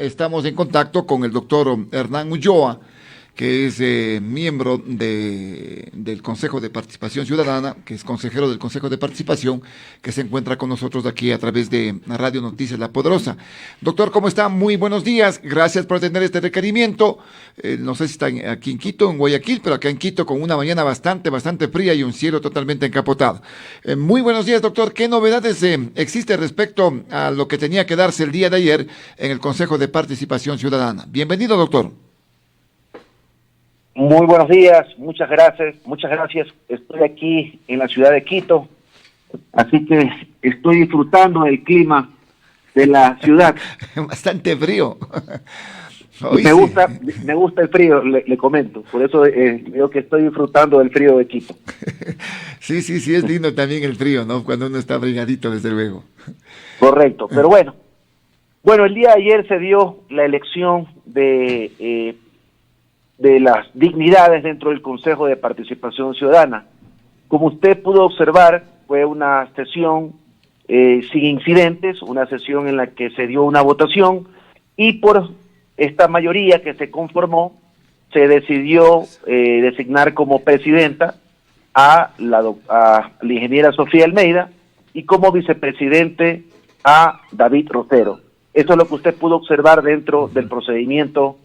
Estamos en contacto con el doctor Hernán Ulloa, que es miembro del Consejo de Participación Ciudadana, que es consejero del Consejo de Participación, que se encuentra con nosotros aquí a través de Radio Noticias La Poderosa. Doctor, ¿cómo está? Muy buenos días. Gracias por atender este requerimiento. No sé si está aquí en Quito, en Guayaquil, pero acá en Quito con una mañana bastante fría y un cielo totalmente encapotado. Muy buenos días, doctor. ¿Qué novedades existe respecto a lo que tenía que darse el día de ayer en el Consejo de Participación Ciudadana? Bienvenido, doctor. Muy buenos días, muchas gracias. Estoy aquí en la ciudad de Quito, así que estoy disfrutando del clima de la ciudad. Bastante frío. Hoy me gusta el frío, le comento, por eso digo que estoy disfrutando del frío de Quito. Sí, es lindo también el frío, ¿no? Cuando uno está abrigadito, desde luego. Correcto, pero bueno, el día de ayer se dio la elección de las dignidades dentro del Consejo de Participación Ciudadana. Como usted pudo observar, fue una sesión sin incidentes, una sesión en la que se dio una votación y por esta mayoría que se conformó, se decidió designar como presidenta a la ingeniera Sofía Almeida y como vicepresidente a David Rosero. Eso es lo que usted pudo observar dentro del procedimiento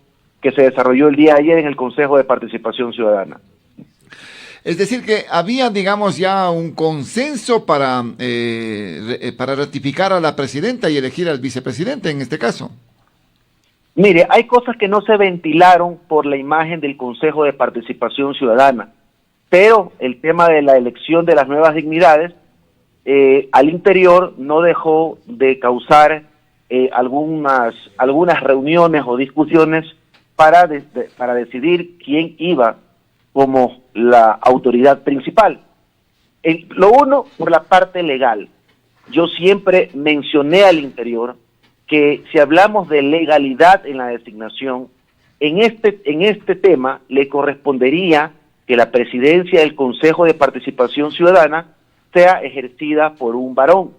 que se desarrolló el día de ayer en el Consejo de Participación Ciudadana. Es decir, que había, digamos, ya un consenso para ratificar a la presidenta y elegir al vicepresidente en este caso. Mire, hay cosas que no se ventilaron por la imagen del Consejo de Participación Ciudadana, pero el tema de la elección de las nuevas dignidades al interior no dejó de causar algunas reuniones o discusiones para decidir quién iba como la autoridad principal. Lo uno, por la parte legal. Yo siempre mencioné al interior que si hablamos de legalidad en la designación, en este tema le correspondería que la presidencia del Consejo de Participación Ciudadana sea ejercida por un varón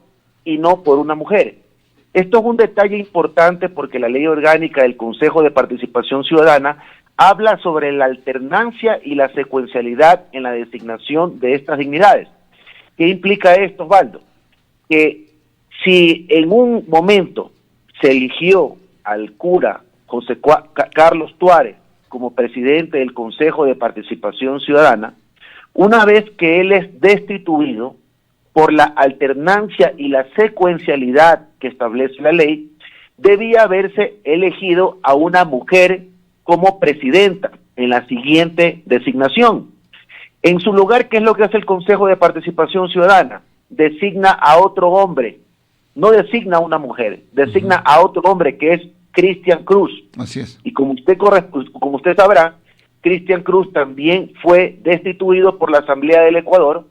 y no por una mujer. Esto es un detalle importante porque la ley orgánica del Consejo de Participación Ciudadana habla sobre la alternancia y la secuencialidad en la designación de estas dignidades. ¿Qué implica esto, Osvaldo? Que si en un momento se eligió al cura José Carlos Tuárez como presidente del Consejo de Participación Ciudadana, una vez que él es destituido, por la alternancia y la secuencialidad que establece la ley, debía haberse elegido a una mujer como presidenta en la siguiente designación. En su lugar, ¿qué es lo que hace el Consejo de Participación Ciudadana? Designa a otro hombre, no designa a una mujer, designa a otro hombre que es Cristian Cruz. Así es. Y como usted sabrá, Cristian Cruz también fue destituido por la Asamblea del Ecuador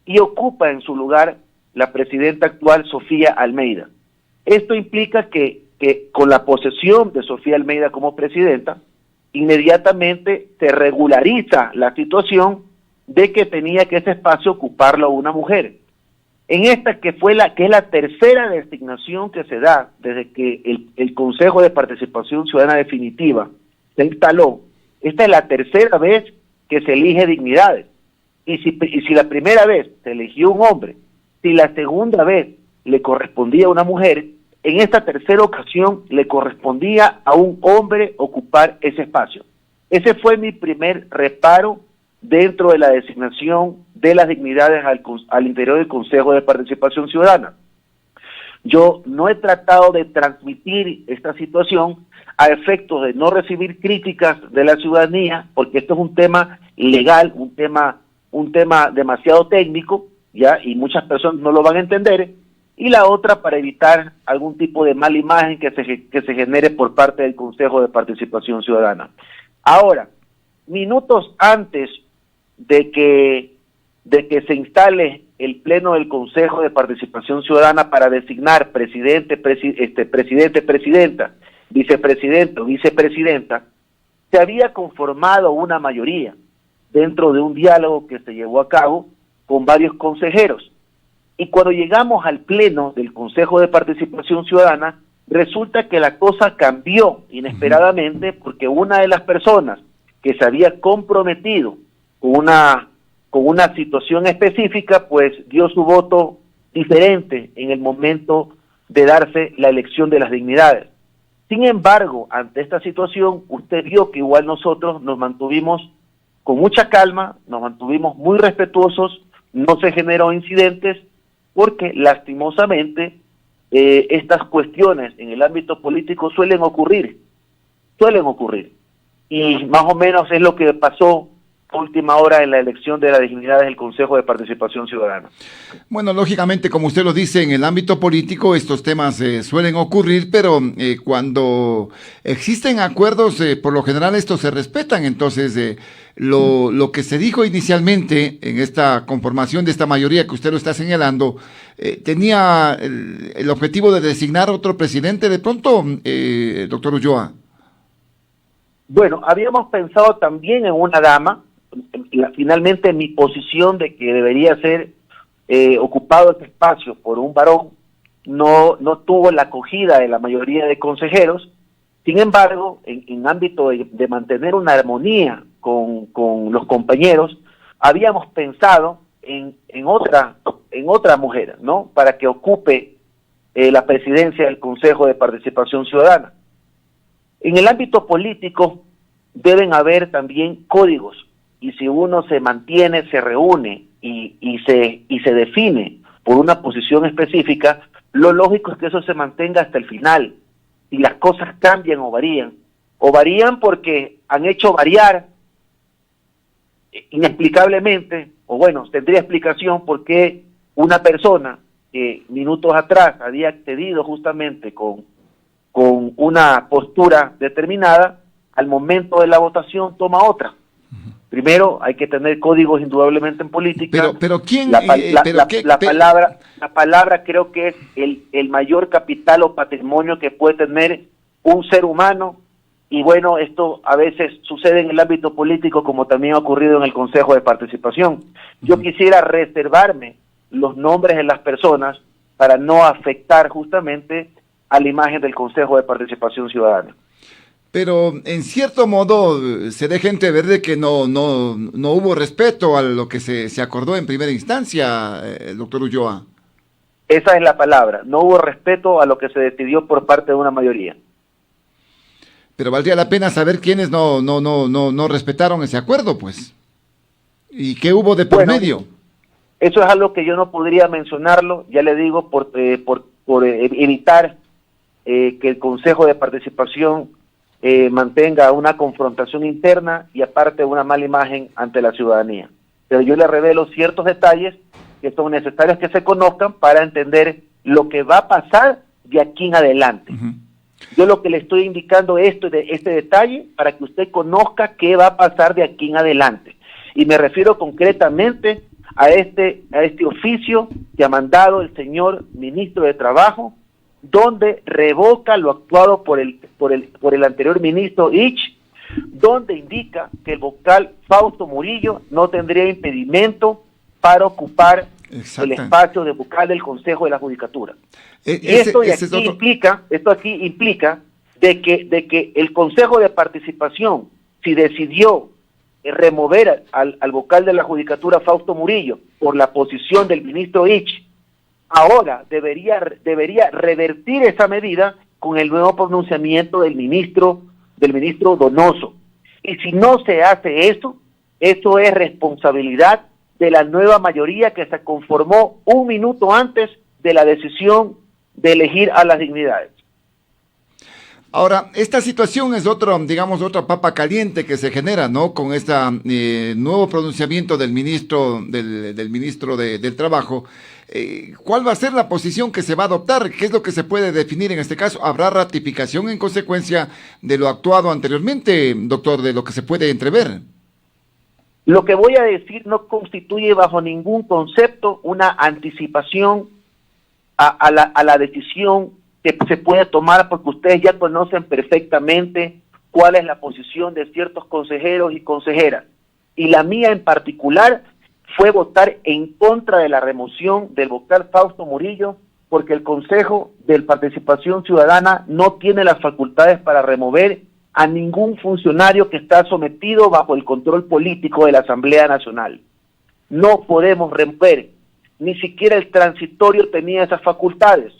y ocupa en su lugar la presidenta actual, Sofía Almeida. Esto implica que con la posesión de Sofía Almeida como presidenta, inmediatamente se regulariza la situación de que tenía que ese espacio ocuparlo una mujer. En esta que es la tercera designación que se da desde que el Consejo de Participación Ciudadana definitiva se instaló, esta es la tercera vez que se elige dignidades. Y si la primera vez se eligió un hombre, si la segunda vez le correspondía a una mujer, en esta tercera ocasión le correspondía a un hombre ocupar ese espacio. Ese fue mi primer reparo dentro de la designación de las dignidades al interior del Consejo de Participación Ciudadana. Yo no he tratado de transmitir esta situación a efectos de no recibir críticas de la ciudadanía, porque esto es un tema legal, un tema demasiado técnico, ya, y muchas personas no lo van a entender, y la otra para evitar algún tipo de mala imagen que se genere por parte del Consejo de Participación Ciudadana. Ahora, minutos antes de que se instale el pleno del Consejo de Participación Ciudadana para designar presidente, presidenta, vicepresidente o vicepresidenta, se había conformado una mayoría dentro de un diálogo que se llevó a cabo con varios consejeros. Y cuando llegamos al pleno del Consejo de Participación Ciudadana, Resulta que la cosa cambió inesperadamente porque una de las personas que se había comprometido con una situación específica, pues dio su voto diferente en el momento de darse la elección de las dignidades. Sin embargo, ante esta situación, usted vio que igual nosotros nos mantuvimos con mucha calma, nos mantuvimos muy respetuosos, no se generó incidentes, porque lastimosamente estas cuestiones en el ámbito político suelen ocurrir, y más o menos es lo que pasó a última hora en la elección de las dignidades del Consejo de Participación Ciudadana. Bueno, lógicamente, como usted lo dice, en el ámbito político estos temas suelen ocurrir, pero cuando existen acuerdos, por lo general estos se respetan. Entonces, lo que se dijo inicialmente en esta conformación de esta mayoría que usted lo está señalando, tenía el objetivo de designar otro presidente de pronto, doctor Ulloa. Bueno, habíamos pensado también en una dama. Finalmente mi posición de que debería ser ocupado ese espacio por un varón no tuvo la acogida de la mayoría de consejeros. Sin embargo, en ámbito de mantener una armonía con los compañeros, habíamos pensado en otra mujer, ¿no? Para que ocupe la presidencia del Consejo de Participación Ciudadana. En el ámbito político deben haber también códigos, y si uno se mantiene, se reúne y se define por una posición específica, lo lógico es que eso se mantenga hasta el final. Si las cosas cambian o varían porque han hecho variar inexplicablemente, o bueno, tendría explicación por qué una persona que minutos atrás había accedido justamente con una postura determinada, al momento de la votación toma otra. Primero, hay que tener códigos indudablemente en política. Pero ¿quién? La palabra creo que es el mayor capital o patrimonio que puede tener un ser humano, y bueno, esto a veces sucede en el ámbito político como también ha ocurrido en el Consejo de Participación. Yo quisiera reservarme los nombres de las personas para no afectar justamente a la imagen del Consejo de Participación Ciudadana. Pero en cierto modo se deja entrever de que no hubo respeto a lo que se acordó en primera instancia, doctor Ulloa. Esa es la palabra, no hubo respeto a lo que se decidió por parte de una mayoría. Pero valdría la pena saber quiénes no respetaron ese acuerdo, pues. ¿Y qué hubo de por medio? Eso es algo que yo no podría mencionarlo, ya le digo, por evitar que el Consejo de Participación mantenga una confrontación interna y aparte una mala imagen ante la ciudadanía. Pero yo le revelo ciertos detalles que son necesarios que se conozcan para entender lo que va a pasar de aquí en adelante. Yo lo que le estoy indicando este detalle para que usted conozca qué va a pasar de aquí en adelante. Y me refiero concretamente a este oficio que ha mandado el señor ministro de Trabajo, donde revoca lo actuado por el anterior ministro Ich, donde indica que el vocal Fausto Murillo no tendría impedimento para ocupar el espacio de vocal del Consejo de la Judicatura. Esto aquí implica de que el Consejo de Participación, si decidió remover al vocal de la Judicatura Fausto Murillo por la posición del ministro Ich, ahora debería revertir esa medida con el nuevo pronunciamiento del ministro Donoso. Y si no se hace eso es responsabilidad de la nueva mayoría que se conformó un minuto antes de la decisión de elegir a las dignidades. Ahora, esta situación es otra papa caliente que se genera, ¿no? Con este nuevo pronunciamiento del ministro del Trabajo. ¿Cuál va a ser la posición que se va a adoptar? ¿Qué es lo que se puede definir en este caso? ¿Habrá ratificación en consecuencia de lo actuado anteriormente, doctor, de lo que se puede entrever? Lo que voy a decir no constituye bajo ningún concepto una anticipación a la decisión que se puede tomar, porque ustedes ya conocen perfectamente cuál es la posición de ciertos consejeros y consejeras. Y la mía en particular fue votar en contra de la remoción del vocal Fausto Murillo porque el Consejo de Participación Ciudadana no tiene las facultades para remover a ningún funcionario que está sometido bajo el control político de la Asamblea Nacional. No podemos remover, ni siquiera el transitorio tenía esas facultades,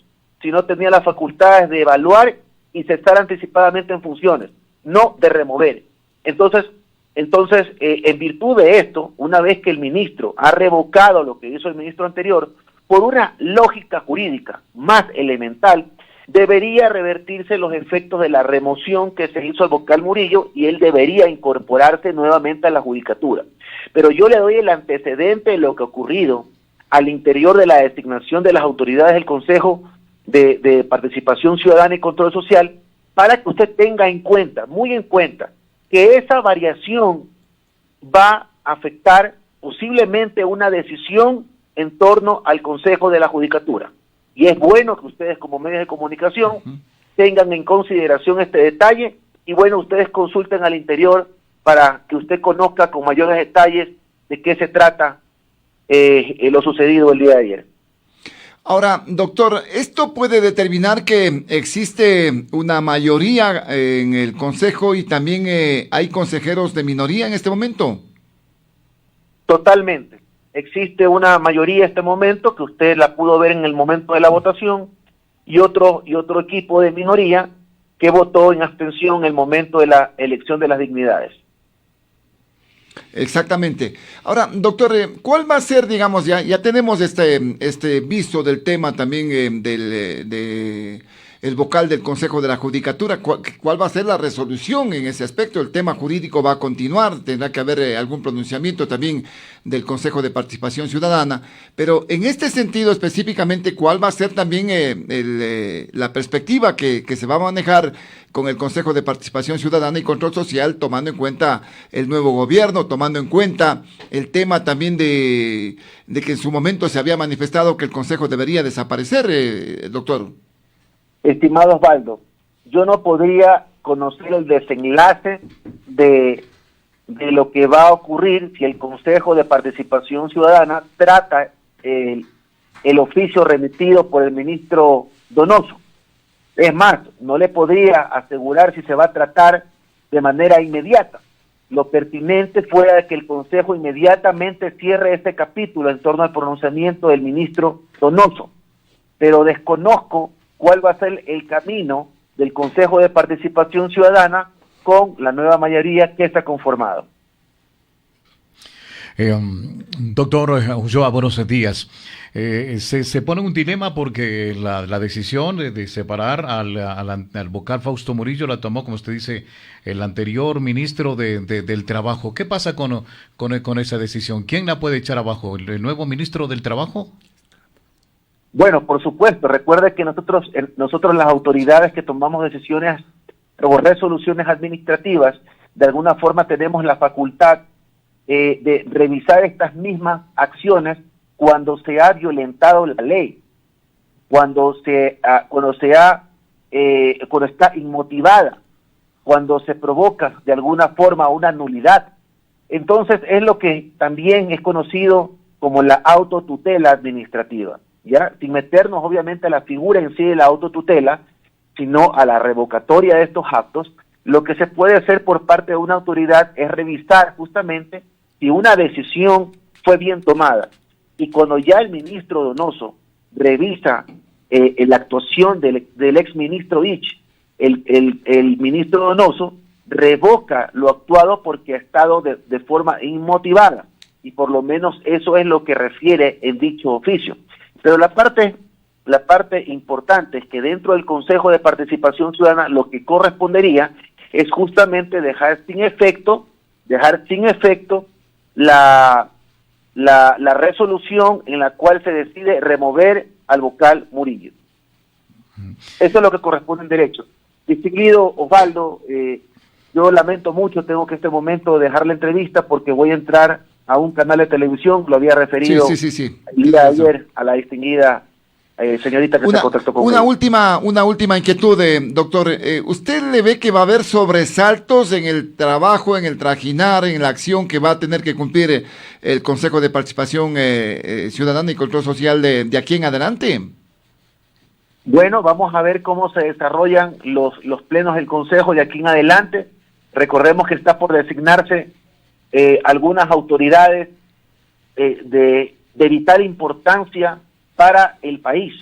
sino tenía las facultades de evaluar y cesar anticipadamente en funciones, no de remover. Entonces, en virtud de esto, una vez que el ministro ha revocado lo que hizo el ministro anterior, por una lógica jurídica más elemental, debería revertirse los efectos de la remoción que se hizo al vocal Murillo y él debería incorporarse nuevamente a la judicatura. Pero yo le doy el antecedente de lo que ha ocurrido al interior de la designación de las autoridades del Consejo de Participación Ciudadana y Control Social, para que usted tenga en cuenta, muy en cuenta, que esa variación va a afectar posiblemente una decisión en torno al Consejo de la Judicatura. Y es bueno que ustedes como medios de comunicación tengan en consideración este detalle y bueno, ustedes consulten al interior para que usted conozca con mayores detalles de qué se trata lo sucedido el día de ayer. Ahora, doctor, ¿esto puede determinar que existe una mayoría en el Consejo y también hay consejeros de minoría en este momento? Totalmente. Existe una mayoría en este momento, que usted la pudo ver en el momento de la votación, y otro equipo de minoría que votó en abstención en el momento de la elección de las dignidades. Exactamente. Ahora, doctor, ¿cuál va a ser, digamos, ya tenemos este visto del tema también el vocal del Consejo de la Judicatura? ¿Cuál va a ser la resolución en ese aspecto? El tema jurídico va a continuar, tendrá que haber algún pronunciamiento también del Consejo de Participación Ciudadana, pero en este sentido específicamente, ¿cuál va a ser también la perspectiva que se va a manejar con el Consejo de Participación Ciudadana y Control Social, tomando en cuenta el nuevo gobierno, tomando en cuenta el tema también de que en su momento se había manifestado que el Consejo debería desaparecer, doctor? Estimado Osvaldo, yo no podría conocer el desenlace de lo que va a ocurrir si el Consejo de Participación Ciudadana trata el oficio remitido por el ministro Donoso. Es más, no le podría asegurar si se va a tratar de manera inmediata. Lo pertinente fuera que el Consejo inmediatamente cierre este capítulo en torno al pronunciamiento del ministro Donoso, pero desconozco cuál va a ser el camino del Consejo de Participación Ciudadana con la nueva mayoría que está conformado. Doctor Ulloa, buenos días. Se pone un dilema porque la decisión de separar al vocal Fausto Murillo la tomó, como usted dice, el anterior ministro del Trabajo. ¿Qué pasa con esa decisión? ¿Quién la puede echar abajo? ¿El nuevo ministro del Trabajo? Bueno, por supuesto. Recuerde que nosotros las autoridades que tomamos decisiones o resoluciones administrativas, de alguna forma tenemos la facultad de revisar estas mismas acciones cuando se ha violentado la ley, cuando está inmotivada, cuando se provoca de alguna forma una nulidad. Entonces es lo que también es conocido como la autotutela administrativa, ¿ya? Sin meternos obviamente a la figura en sí de la autotutela, sino a la revocatoria de estos actos. Lo que se puede hacer por parte de una autoridad es revisar justamente si una decisión fue bien tomada. Y cuando ya el ministro Donoso revisa la actuación del exministro Ich, el ministro Donoso revoca lo actuado porque ha estado de forma inmotivada, y por lo menos eso es lo que refiere en dicho oficio. Pero la parte importante es que dentro del Consejo de Participación Ciudadana lo que correspondería es justamente dejar sin efecto la resolución en la cual se decide remover al vocal Murillo. Eso es lo que corresponde en derecho. Distinguido Osvaldo, yo lamento mucho, tengo que en este momento dejar la entrevista porque voy a entrar a un canal de televisión, lo había referido el día de ayer a la distinguida señorita que se contactó conmigo. Una última inquietud, doctor. ¿Usted le ve que va a haber sobresaltos en el trabajo, en el trajinar, en la acción que va a tener que cumplir el Consejo de Participación Ciudadana y Control Social de aquí en adelante? Bueno, vamos a ver cómo se desarrollan los plenos del Consejo de aquí en adelante. Recordemos que está por designarse algunas autoridades de vital importancia para el país,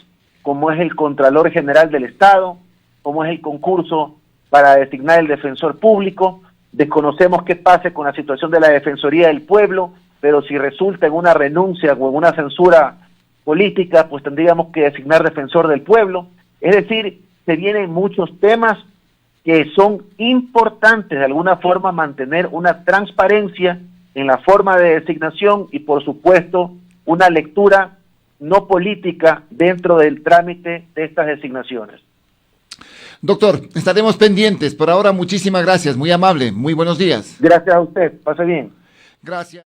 como es el Contralor General del Estado, como es el concurso para designar el Defensor Público. Desconocemos qué pase con la situación de la Defensoría del Pueblo, pero si resulta en una renuncia o en una censura política, pues tendríamos que designar Defensor del Pueblo. Es decir, se vienen muchos temas que son importantes de alguna forma mantener una transparencia en la forma de designación y por supuesto una lectura no política dentro del trámite de estas designaciones. Doctor, estaremos pendientes. Por ahora, muchísimas gracias. Muy amable. Muy buenos días. Gracias a usted. Pase bien. Gracias.